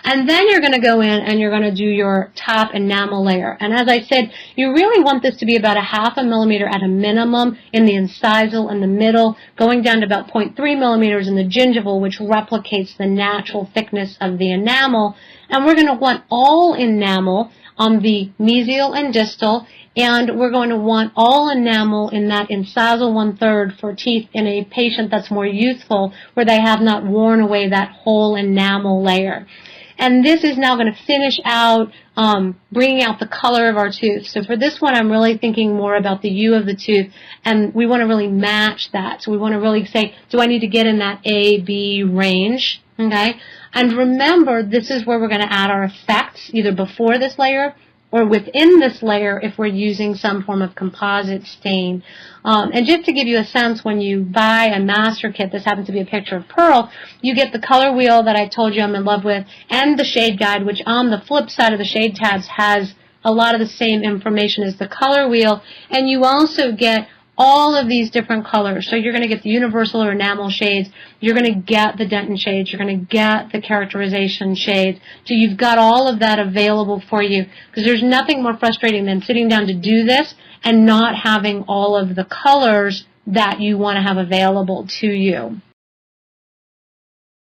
And then you're going to go in and you're going to do your top enamel layer. And as I said, you really want this to be about a 0.5 millimeter at a minimum in the incisal in the middle, going down to about 0.3 millimeters in the gingival, which replicates the natural thickness of the enamel. And we're going to want all enamel on the mesial and distal, and we're going to want all enamel in that incisal 1/3 for teeth in a patient that's more youthful, where they have not worn away that whole enamel layer. And this is now going to finish out bringing out the color of our tooth. So for this one, I'm really thinking more about the hue of the tooth, and we want to really match that. So we want to really say, do I need to get in that A, B range? Okay? And remember, this is where we're going to add our effects, either before this layer or within this layer if we're using some form of composite stain. And just to give you a sense, when you buy a master kit, this happens to be a picture of pearl, you get the color wheel that I told you I'm in love with, and the shade guide, which on the flip side of the shade tabs has a lot of the same information as the color wheel. And you also get all of these different colors. So you're going to get the universal or enamel shades, you're going to get the dentin shades, you're going to get the characterization shades. So you've got all of that available for you, because there's nothing more frustrating than sitting down to do this and not having all of the colors that you want to have available to you.